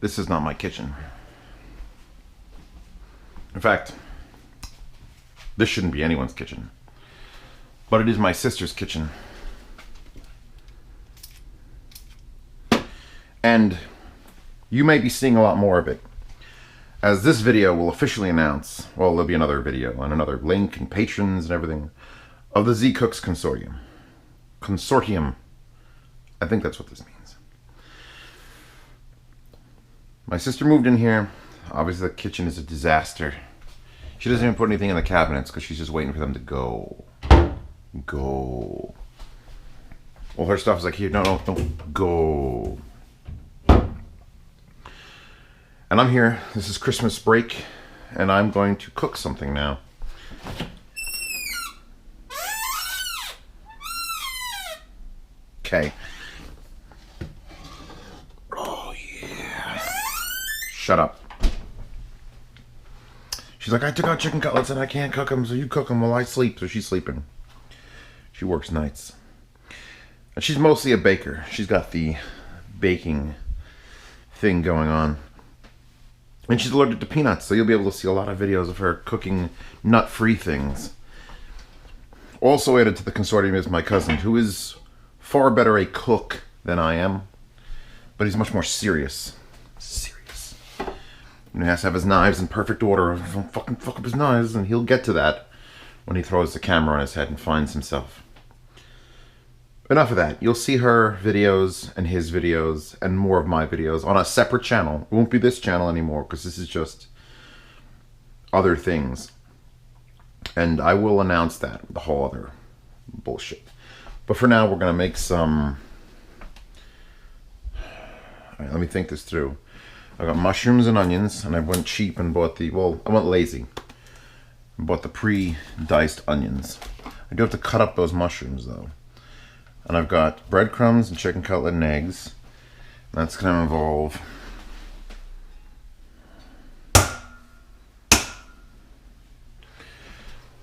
this is not my kitchen. In fact, this shouldn't be anyone's kitchen. But it is my sister's kitchen. And you may be seeing a lot more of it, as this video will officially announce, well, there'll be another video and another link and patrons and everything, of the Z Cooks Consortium. Consortium. I think that's what this means. My sister moved in here. Obviously the kitchen is a disaster. She doesn't even put anything in the cabinets because she's just waiting for them to go. Go. All her stuff is like, here, no, go. And I'm here. This is Christmas break, and I'm going to cook something now. Okay. Oh, yeah. Shut up. She's like, I took out chicken cutlets and I can't cook them, so you cook them while I sleep. So she's sleeping. She works nights. And she's mostly a baker. She's got the baking thing going on. And she's allergic to peanuts, so you'll be able to see a lot of videos of her cooking nut-free things. Also added to the consortium is my cousin, who is far better a cook than I am, but he's much more serious. Serious. And he has to have his knives in perfect order. Don't fucking fuck up his knives, and he'll get to that when he throws the camera on his head and finds himself. Enough of that. You'll see her videos and his videos and more of my videos on a separate channel. It won't be this channel anymore because this is just other things. And I will announce that, the whole other bullshit. But for now, we're going to make some... Alright, let me think this through. I got mushrooms and onions, and I went cheap and bought the... Well, I went lazy. I bought the pre-diced onions. I do have to cut up those mushrooms, though. And I've got breadcrumbs and chicken cutlet and eggs. And that's going to involve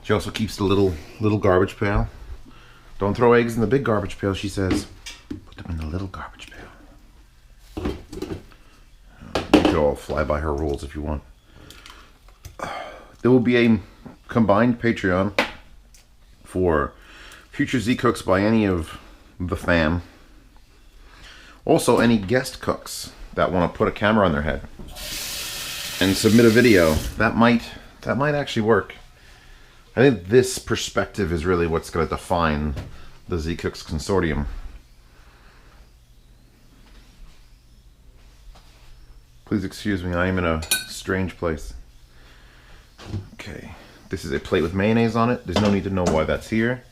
she also keeps the little garbage pail. Don't throw eggs in the big garbage pail, she says. Put them in the little garbage pail. You could all fly by her rules if you want. There will be a combined Patreon for future Z Cooks by any of the fam. Also, any guest cooks that want to put a camera on their head and submit a video. That might actually work. I think this perspective is really what's going to define the Z Cooks Consortium. Please excuse me, I am in a strange place. Okay, this is a plate with mayonnaise on it. There's no need to know why that's here.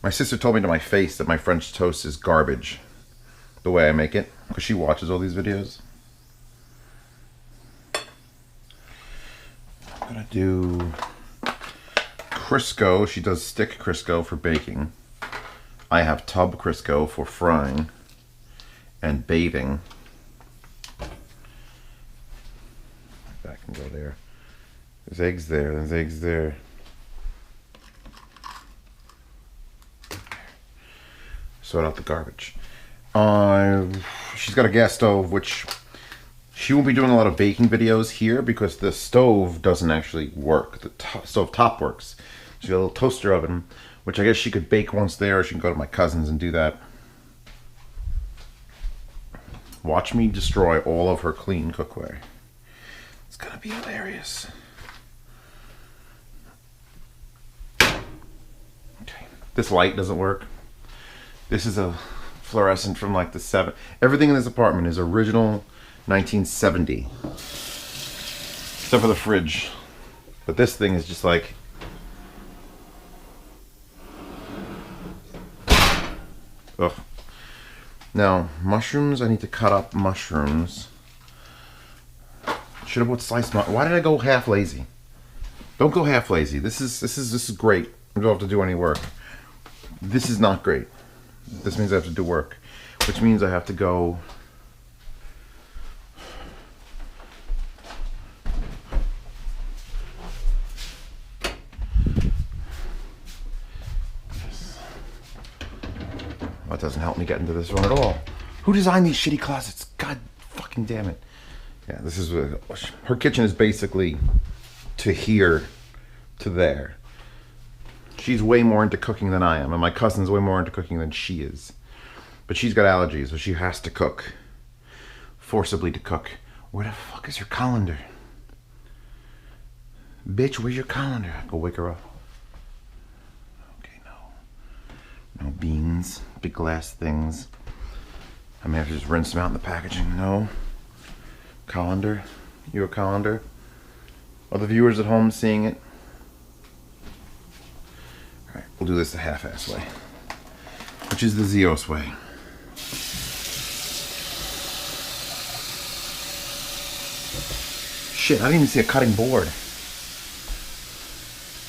My sister told me to my face that my French toast is garbage, the way I make it, because she watches all these videos. I'm gonna do Crisco. She does stick Crisco for baking. I have tub Crisco for frying and bathing. That can go there. There's eggs there, there's eggs there. Sort out the garbage. She's got a gas stove, which she won't be doing a lot of baking videos here because the stove doesn't actually work. The stove top works. She's got a little toaster oven, which I guess she could bake once there, or she can go to my cousin's and do that. Watch me destroy all of her clean cookware. It's gonna be hilarious. Okay, this light doesn't work. This is a fluorescent from like the 70s. Everything in this apartment is original 1970. Except for the fridge. But this thing is just like... Ugh. Now, mushrooms, I need to cut up mushrooms. Should have put sliced mushrooms. Why did I go half lazy? Don't go half lazy. This is great. I don't have to do any work. This is not great. This means I have to do work, which means I have to go doesn't help me get into this one at all. Who designed these shitty closets? God fucking damn it. Yeah, this is her kitchen is basically to here to there. She's way more into cooking than I am, and my cousin's way more into cooking than she is. But she's got allergies, so she has to cook. Forcibly to cook. Where the fuck is her colander? Bitch, where's your colander? Go wake her up. Okay, no beans, big glass things. I may have to just rinse them out in the packaging. No. Colander. You a colander? Are the viewers at home seeing it? Alright, we'll do this the half-ass way. Which is the Zeos way. Shit, I didn't even see a cutting board.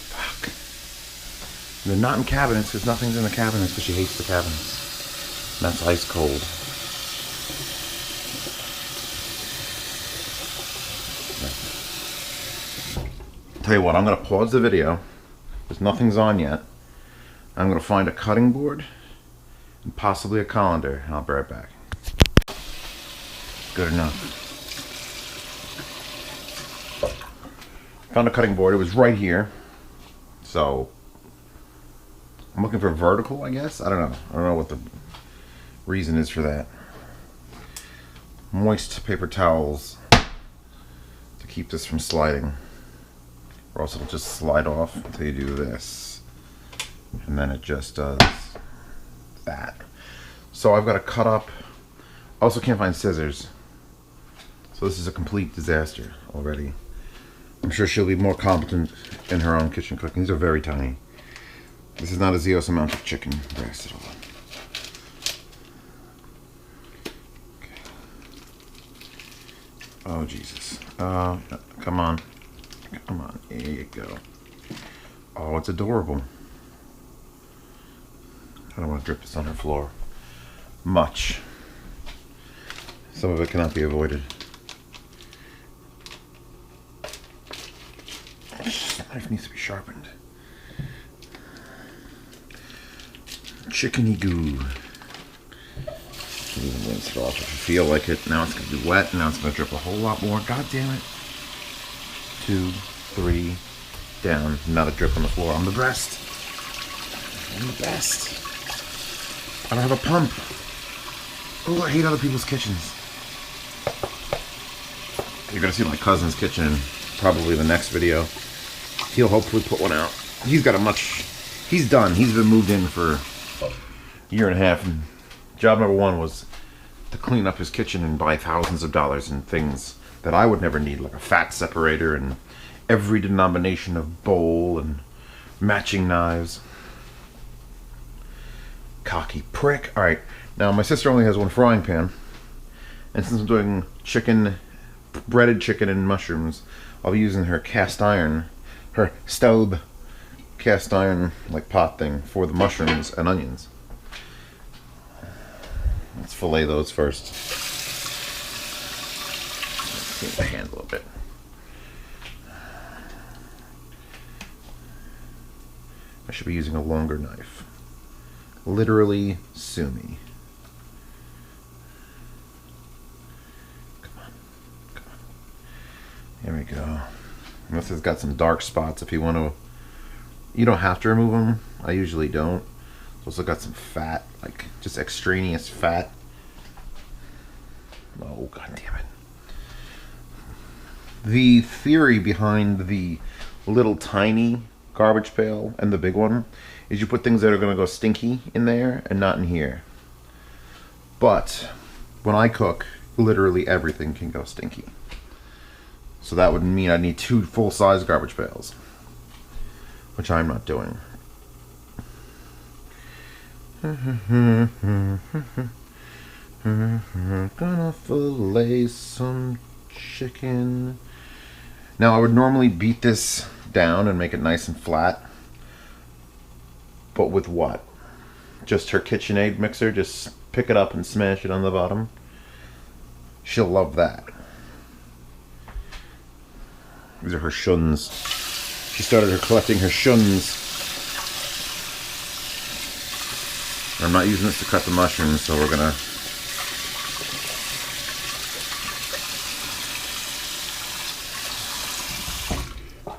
Fuck. They're not in cabinets because nothing's in the cabinets because she hates the cabinets. And that's ice cold. Tell you what, I'm going to pause the video because nothing's on yet. I'm going to find a cutting board and possibly a colander, and I'll be right back. Good enough. Found a cutting board. It was right here. So I'm looking for vertical, I guess. I don't know. I don't know what the reason is for that. Moist paper towels to keep this from sliding. Or else it'll just slide off until you do this. And then it just does that. So I've got to cut up. I also can't find scissors. So this is a complete disaster already. I'm sure she'll be more competent in her own kitchen cooking. These are very tiny. This is not a Zeos amount of chicken breast at all. Okay. Oh, Jesus. Come on. Come on. There you go. Oh, it's adorable. I don't want to drip this on her floor. Much. Some of it cannot be avoided. This knife needs to be sharpened. Chickeny goo. You can even rinse it off if you feel like it. Now it's going to be wet. Now it's going to drip a whole lot more. God damn it. 2, 3, down. Not a drip on the floor. I'm the best. I'm the best. I don't have a pump. Oh, I hate other people's kitchens. You're going to see my cousin's kitchen in probably the next video. He'll hopefully put one out. He's got a much... He's done. He's been moved in for a year and a half. And job number 1 was to clean up his kitchen and buy thousands of dollars in things that I would never need, like a fat separator and every denomination of bowl and matching knives. Cocky prick. Alright, now my sister only has one frying pan, and since I'm doing chicken, breaded chicken and mushrooms, I'll be using her cast iron, her stove cast iron like pot thing for the mushrooms and onions. Let's fillet those first. Let's clean my hand a little bit. I should be using a longer knife. Literally, sue me. Come on. Come on. Here we go. This has got some dark spots if you want to... You don't have to remove them. I usually don't. It's also got some fat, like just extraneous fat. Oh, god damn it. The theory behind the little tiny garbage pail and the big one is you put things that are going to go stinky in there and not in here. But when I cook, literally everything can go stinky. So that would mean I need 2 full-size garbage pails, which I'm not doing. Gonna fillet some chicken. Now I would normally beat this down and make it nice and flat. But with what? Just her KitchenAid mixer? Just pick it up and smash it on the bottom? She'll love that. These are her shuns. She started collecting her shuns. I'm not using this to cut the mushrooms, so we're gonna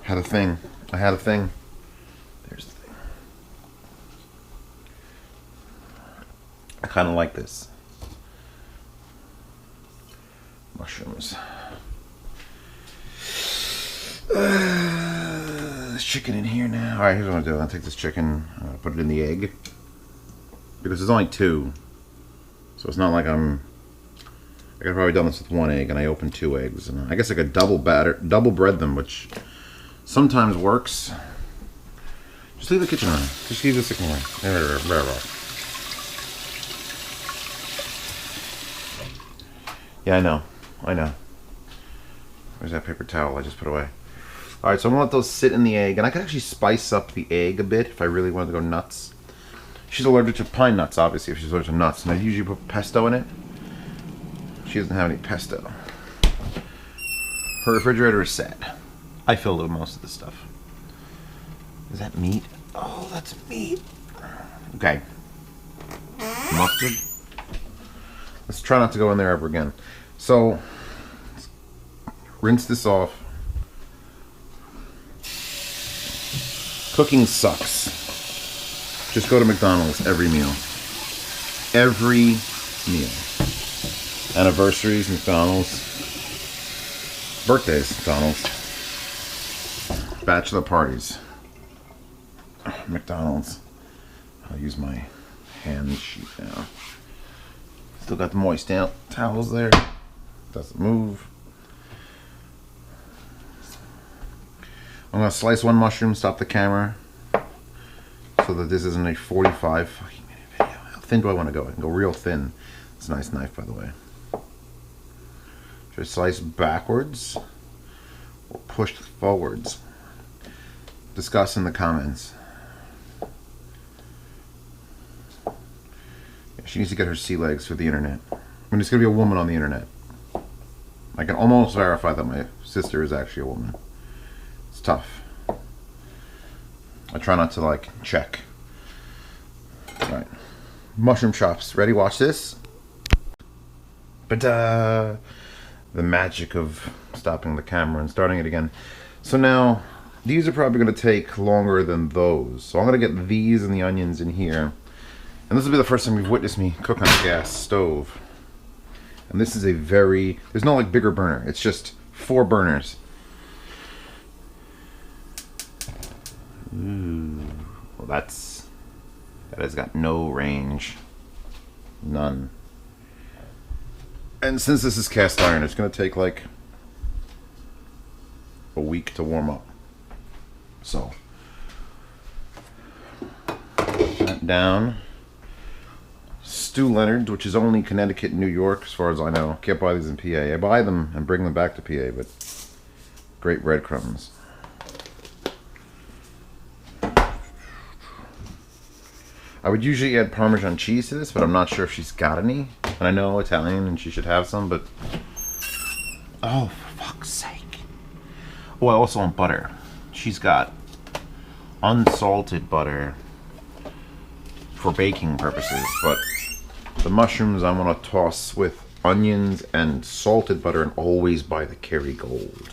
had a thing. I had a thing. There's the thing. I kind of like this. Mushrooms. There's chicken in here now. Alright, here's what I'm gonna do. I'll take this chicken, put it in the egg. Because there's only 2. So it's not like I could have probably done this with 1 egg, and I opened 2 eggs. And I guess I could double bread them, which sometimes works. Just leave the kitchen on. Just leave the chicken on. Yeah, I know. Where's that paper towel I just put away? Alright, so I'm gonna let those sit in the egg, and I could actually spice up the egg a bit if I really wanted to go nuts. She's allergic to pine nuts, obviously, if she's allergic to nuts, and I usually put pesto in it. She doesn't have any pesto. Her refrigerator is set. I filled it with most of the stuff. Is that meat? Oh, that's meat. Okay. Mustard. Let's try not to go in there ever again. So, rinse this off. Cooking sucks. Just go to McDonald's every meal. Every meal. Anniversaries, McDonald's. Birthdays, McDonald's. Bachelor parties, McDonald's. I'll use my hand sheet now. Still got the moist towels there. Doesn't move. I'm gonna slice 1 mushroom, stop the camera, so that this isn't a 45 fucking minute video. How thin do I want to go? I can go real thin. It's a nice knife, by the way. Should I slice backwards or push forwards? Discuss in the comments. Yeah, she needs to get her sea legs through the internet. I mean, it's gonna be a woman on the internet. I can almost verify that my sister is actually a woman. It's tough. I try not to like check. Alright. Mushroom chops. Ready? Watch this. But the magic of stopping the camera and starting it again. So now these are probably going to take longer than those. So I'm going to get these and the onions in here. And this will be the first time you've witnessed me cook on a gas stove. And this is a there's no like bigger burner. It's just 4 burners. Ooh. Well, that has got no range. None. And since this is cast iron, it's going to take like a week to warm up. So, that down. Stu Leonard, which is only Connecticut and New York, as far as I know. Can't buy these in PA. I buy them and bring them back to PA, but great breadcrumbs. I would usually add Parmesan cheese to this, but I'm not sure if she's got any. And I know Italian and she should have some, but... Oh, for fuck's sake. Oh, I also want butter. She's got unsalted butter for baking purposes, but the mushrooms I want to toss with onions and salted butter, and always buy the Kerrygold.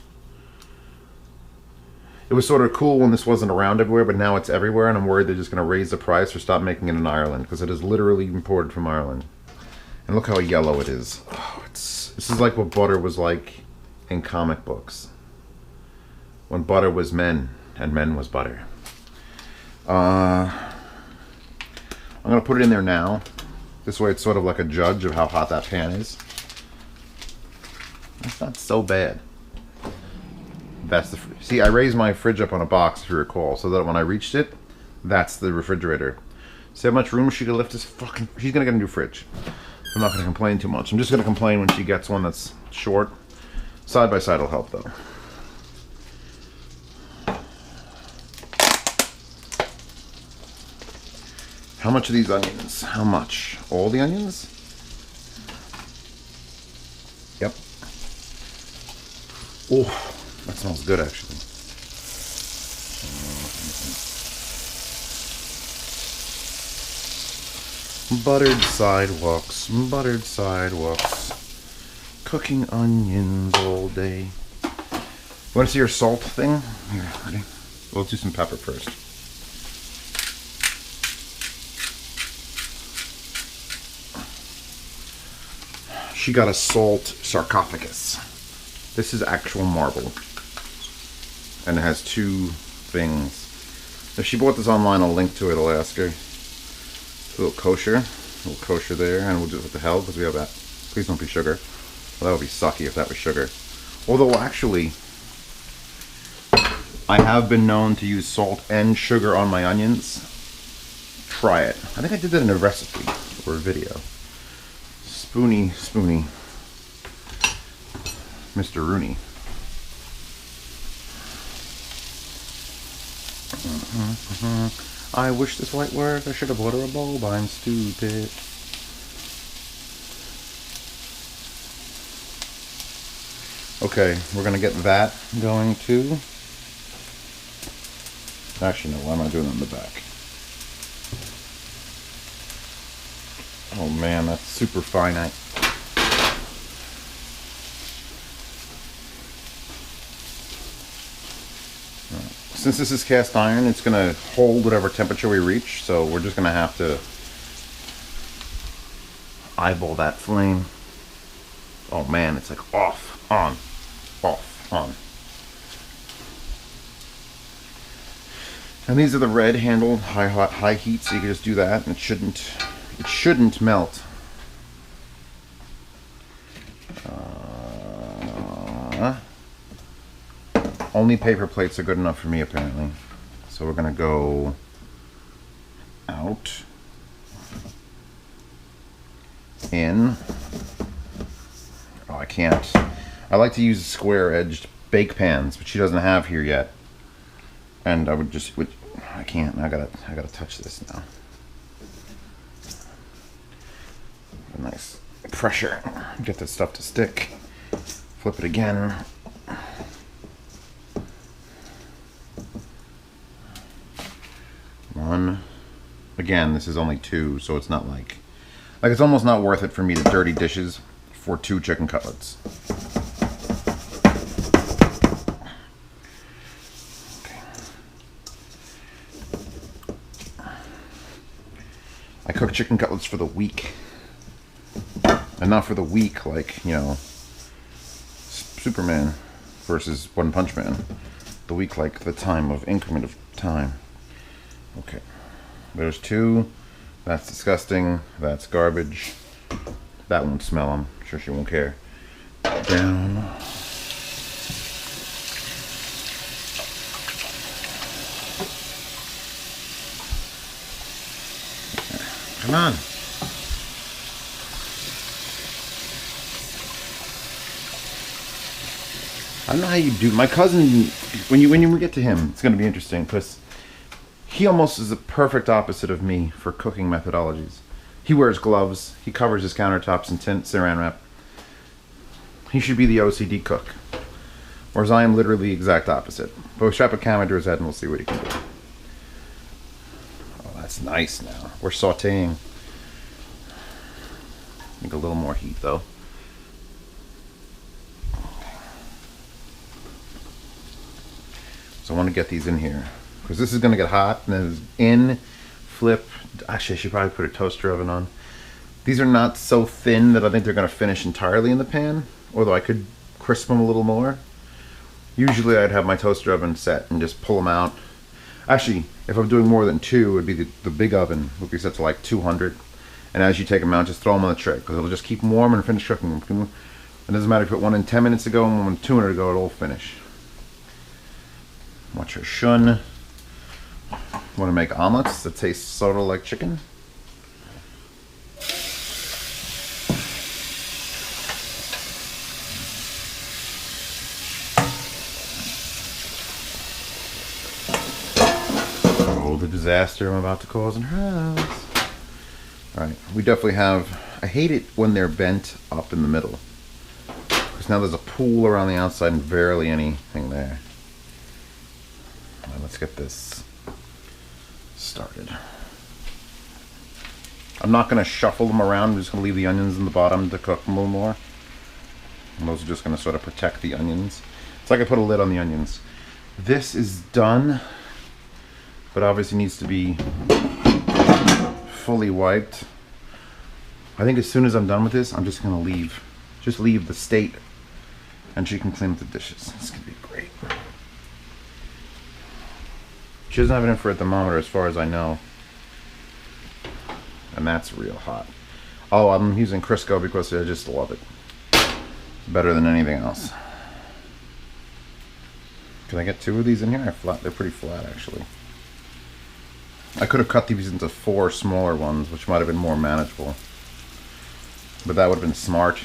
It was sort of cool when this wasn't around everywhere, but now it's everywhere, and I'm worried they're just going to raise the price or stop making it in Ireland, because it is literally imported from Ireland. And look how yellow it is. Oh, this is like what butter was like in comic books. When butter was men, and men was butter. I'm going to put it in there now. This way it's sort of like a judge of how hot that pan is. That's not so bad. That's the... See, I raised my fridge up on a box, if you recall, so that when I reached it, that's the refrigerator. See how much room she could lift this fucking... She's going to get a new fridge. I'm not going to complain too much. I'm just going to complain when she gets one that's short. Side by side will help, though. How much are these onions? How much? All the onions? Yep. Oh, that smells good, actually. Buttered sidewalks, buttered sidewalks. Cooking onions all day. Want to see your salt thing? Here, ready? We'll do some pepper first. She got a salt sarcophagus. This is actual marble. And it has two things. If she bought this online, I'll link to it, I'll ask her. A little kosher there, and we'll do it with the hell, because we have that. Please don't be sugar. Well, that would be sucky if that was sugar. Although, actually, I have been known to use salt and sugar on my onions. Try it. I think I did that in a recipe or a video. Spoony. Mr. Rooney. I wish this might work. I should have bought her a bulb. I'm stupid. Okay, we're gonna get that going too. Actually, no, why am I doing it on the back? Oh man, that's super finite. Since this is cast iron, it's gonna hold whatever temperature we reach, so we're just gonna have to eyeball that flame. Oh man, it's like off, on, off, on. And these are the red handled high heat, so you can just do that, and it shouldn't melt. Only paper plates are good enough for me, apparently. So we're gonna go out, in. Oh, I can't. I like to use square-edged bake pans, but she doesn't have here yet. And I can't. I gotta touch this now. A nice pressure. Get this stuff to stick. Flip it again. One. Again, this is only two, so it's not like it's almost not worth it for me to dirty dishes for 2 chicken cutlets. Okay. I cook chicken cutlets for the week. And not for the week like, you know, Superman versus One Punch Man. The week like the time of increment of time. Okay, there's 2. That's disgusting. That's garbage. That won't smell. I'm sure she won't care. Down. Come on. I don't know how you do. My cousin, when we get to him, it's going to be interesting because he almost is the perfect opposite of me for cooking methodologies. He wears gloves. He covers his countertops in saran wrap. He should be the OCD cook. Whereas I am literally the exact opposite. But we'll strap a camera to his head and we'll see what he can do. Oh, that's nice now. We're sauteing. Make a little more heat though. So I want to get these in here. Because this is going to get hot, and then it's in, flip. Actually, I should probably put a toaster oven on. These are not so thin that I think they're going to finish entirely in the pan, although I could crisp them a little more. Usually I'd have my toaster oven set and just pull them out. Actually, if I'm doing more than 2, it would be the big oven would be set to like 200. And as you take them out, just throw them on the tray, because it'll just keep them warm and finish cooking them. It doesn't matter if you put one in 10 minutes ago and one in 200 ago, it'll finish. Watch her shun. Want to make omelets that taste sort of like chicken? Oh, the disaster I'm about to cause in her house. Alright, we definitely have... I hate it when they're bent up in the middle. Because now there's a pool around the outside and barely anything there. Let's get this started. I'm not going to shuffle them around. I'm just going to leave the onions in the bottom to cook a little more. And those are just going to sort of protect the onions. It's like I put a lid on the onions. This is done, but obviously needs to be fully wiped. I think as soon as I'm done with this, I'm just going to leave the state, and she can clean up the dishes. It's going to be great. She doesn't have an infrared thermometer as far as I know. And that's real hot. Oh, I'm using Crisco because I just love it. It's better than anything else. Can I get 2 of these in here? They're pretty flat, actually. I could have cut these into 4 smaller ones, which might have been more manageable. But that would have been smart,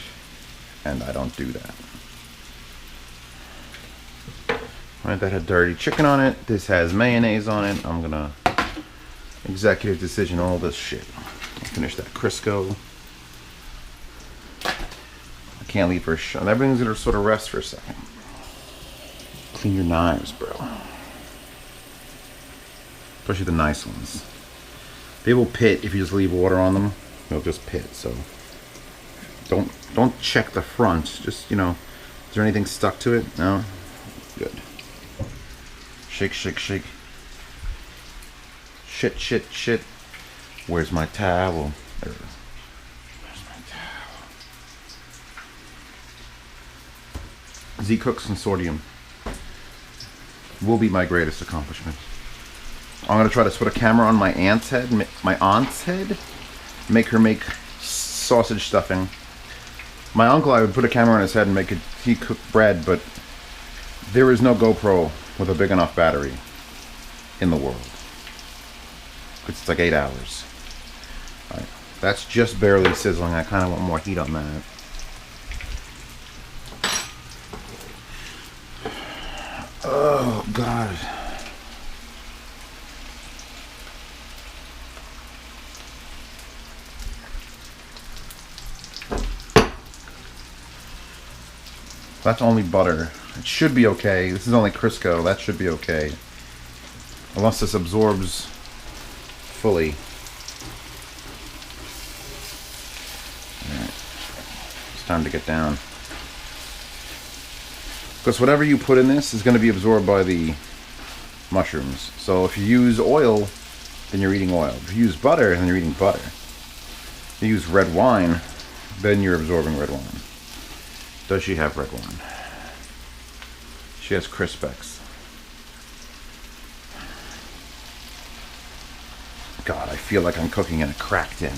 and I don't do that. Alright, that had dirty chicken on it. This has mayonnaise on it. I'm gonna executive decision all this shit. Finish that Crisco. I can't leave her that brings her to sort of rest for a second. Clean your knives, bro. Especially the nice ones. They will pit if you just leave water on them. They'll just pit. So don't check the front. Just, you know, is there anything stuck to it? No? Good. Shake, shake, shake. Shit, shit, shit. Where's my towel? There it is. Where's my towel? Z-Cook CONSORTIUM will be my greatest accomplishment. I'm gonna try to put a camera on my aunt's head, make her make sausage stuffing. My uncle, I would put a camera on his head and he cook bread, but there is no GoPro with a big enough battery in the world. It's like 8 hours. All right. That's just barely sizzling. I kind of want more heat on that. Oh, God. That's only butter. It should be okay. This is only Crisco. That should be okay. Unless this absorbs fully. Alright. It's time to get down. Because whatever you put in this is going to be absorbed by the mushrooms. So if you use oil, then you're eating oil. If you use butter, then you're eating butter. If you use red wine, then you're absorbing red wine. Does she have red wine? She has Crispex. God, I feel like I'm cooking in a crack tin.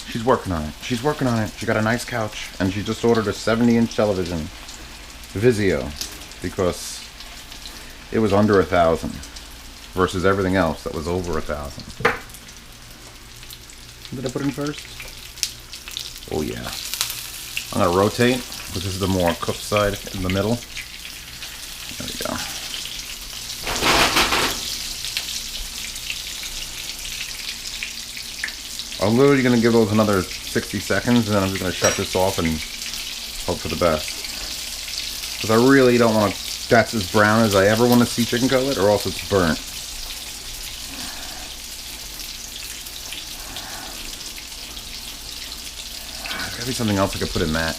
She's working on it. She's working on it. She got a nice couch, and she just ordered a 70-inch television, Vizio, because it was under $1,000 versus everything else that was over $1,000. Did I put in first? Oh yeah. I'm gonna rotate, because this is the more cooked side in the middle. There we go. I'm literally going to give those another 60 seconds, and then I'm just going to shut this off and hope for the best. Because I really don't want to, that's as brown as I ever want to see chicken cutlet, or else it's burnt. There's got to be something else I could put in that.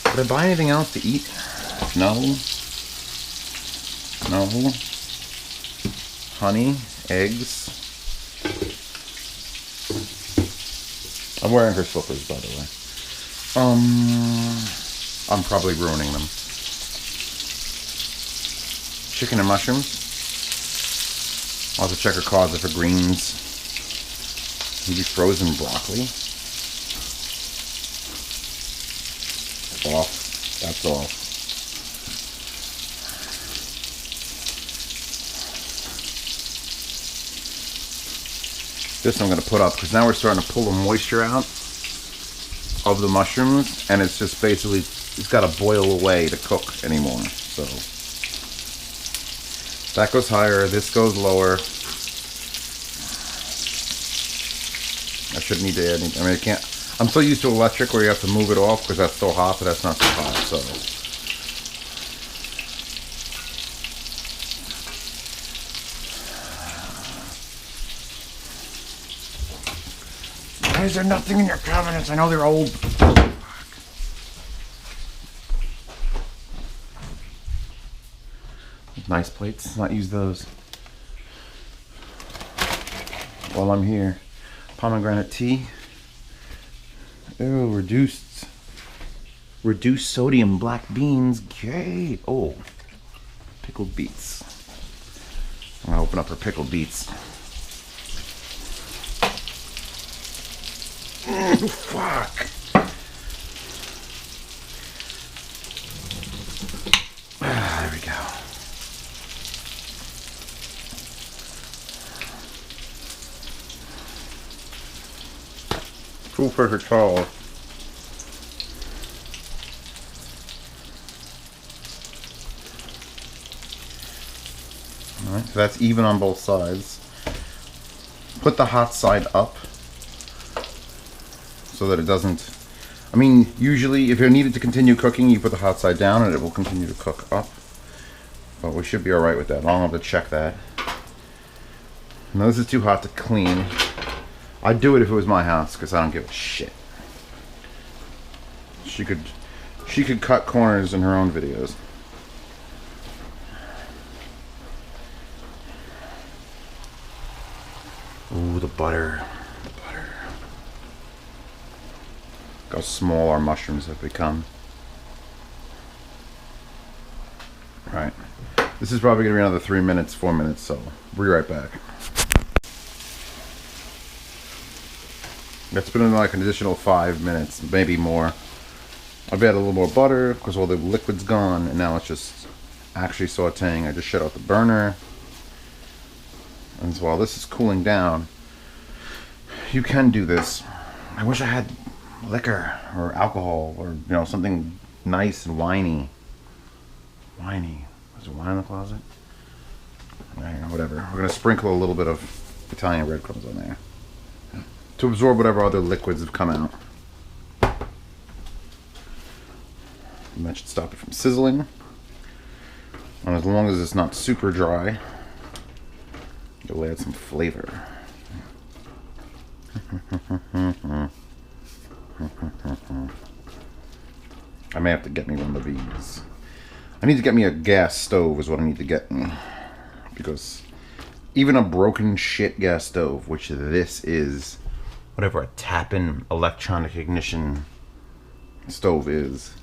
Did I buy anything else to eat? No. No. Honey, eggs. I'm wearing her slippers, by the way. I'm probably ruining them. Chicken and mushrooms. I'll have to check her closet for greens. Maybe frozen broccoli. Off. That's off. This I'm going to put up because now we're starting to pull the moisture out of the mushrooms, and it's just basically, it's got to boil away to cook anymore. So that goes higher, this goes lower. I shouldn't need to add anything. I mean, I can't, I'm so used to electric where you have to move it off because that's so hot, but that's not so hot. So Why is there nothing in your cabinets? I know they're old. Nice plates. Let's not use those. While I'm here, pomegranate tea. Oh, reduced sodium black beans. Yay! Oh, pickled beets. I'm gonna open up her pickled beets. Fuck. There we go. Full perfect tall. Alright, so that's even on both sides. Put the hot side up so that it doesn't... I mean, usually if you're needed to continue cooking, you put the hot side down and it will continue to cook up. But we should be alright with that. I don't have to check that. No, this is too hot to clean. I'd do it if it was my house, because I don't give a shit. She could cut corners in her own videos. Ooh, the butter. The butter. Look how small our mushrooms have become. Right. This is probably going to be another 3 minutes, 4 minutes, so we'll be right back. That's been in like an additional 5 minutes, maybe more. I've added a little more butter because all the liquid's gone, and now it's just actually sauteing. I just shut out the burner. And so while this is cooling down, you can do this. I wish I had liquor or alcohol or, you know, something nice and winey. Winey. Is there wine in the closet? I don't know, whatever. We're going to sprinkle a little bit of Italian breadcrumbs on there to absorb whatever other liquids have come out. And that should stop it from sizzling. And as long as it's not super dry, it'll add some flavor. I may have to get me one of these. I need to get me a gas stove is what I need to get me. Because even a broken shit gas stove, which this is, whatever a tap-in electronic ignition stove is.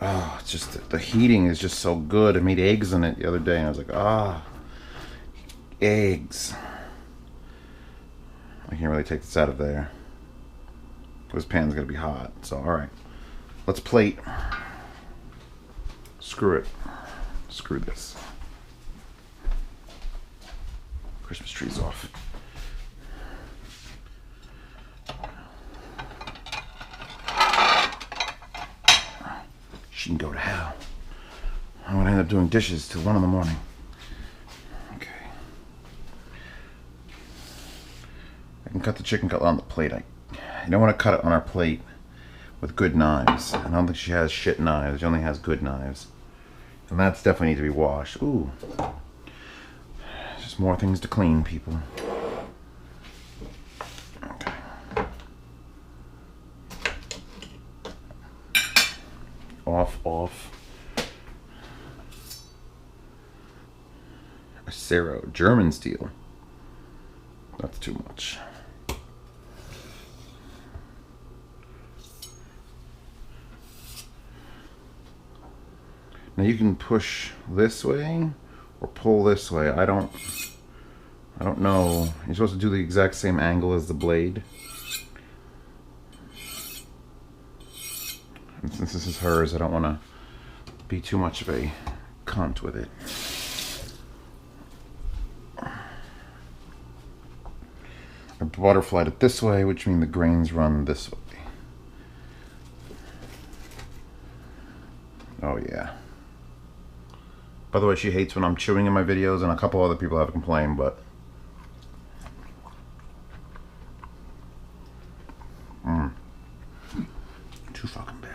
Oh, it's just, the heating is just so good. I made eggs in it the other day and I was like, eggs. I can't really take this out of there. This pan's gonna be hot, so alright. Let's plate. Screw it. Screw this. Christmas tree's off. She can go to hell. I'm gonna end up doing dishes till 1 in the morning. Okay. I can cut the chicken cutlet on the plate. I don't want to cut it on our plate with good knives. I don't think she has shit knives. She only has good knives. And that's definitely need to be washed. Ooh. Just more things to clean, people. Okay. Off. Acero, German steel. That's too much. Now you can push this way or pull this way. I don't know. You're supposed to do the exact same angle as the blade. And since this is hers, I don't want to be too much of a cunt with it. I butterflied it this way, which means the grains run this way. Oh yeah. By the way, she hates when I'm chewing in my videos, and a couple other people have complained, but too fucking bad.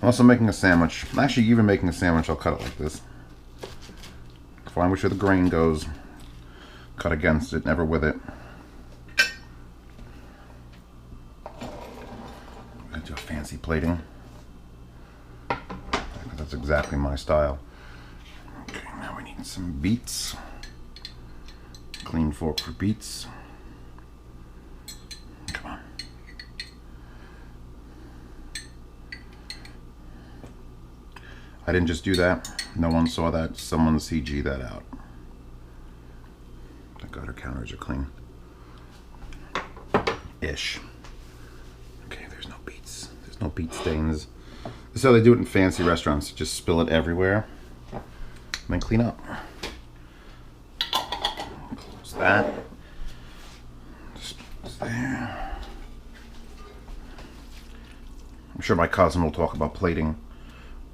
I'm also making a sandwich. Actually, even making a sandwich, I'll cut it like this. Find which way the grain goes. Cut against it, never with it. I'm gonna do a fancy plating. That's exactly my style. Okay, now we need some beets. Clean fork for beets. Come on. I didn't just do that. No one saw that. Someone CG that out. Thank God our counters are clean. Ish. Okay, there's no beets. There's no beet stains. This is how they do it in fancy restaurants. Just spill it everywhere and then clean up. Close that. Just there. I'm sure my cousin will talk about plating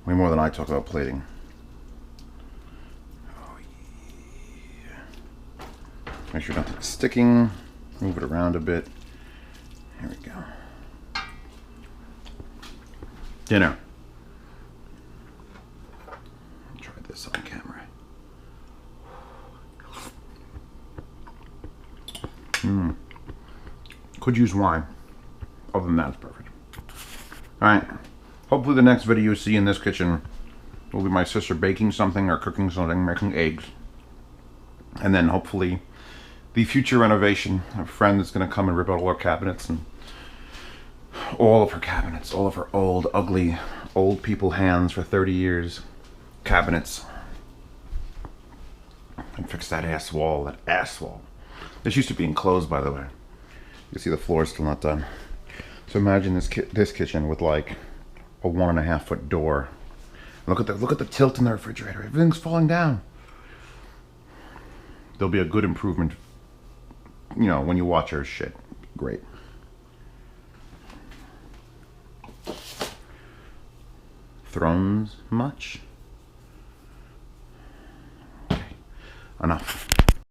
way more than I talk about plating. Oh yeah. Make sure nothing's sticking. Move it around a bit. Here we go. Dinner. Try this on camera. Could use wine. Other than that, it's perfect. Alright. Hopefully the next video you see in this kitchen will be my sister baking something or cooking something, making eggs. And then hopefully the future renovation, a friend that's going to come and rip out all her cabinets and all of her cabinets, all of her old, ugly, old people hands for 30 years cabinets. And fix that ass wall, that ass wall. This used to be enclosed, by the way. You can see the floor is still not done. So imagine this kitchen with like a 1.5 foot door. Look at the tilt in the refrigerator. Everything's falling down. There'll be a good improvement, you know, when you watch her shit. Great. Thrones much? Okay. Enough.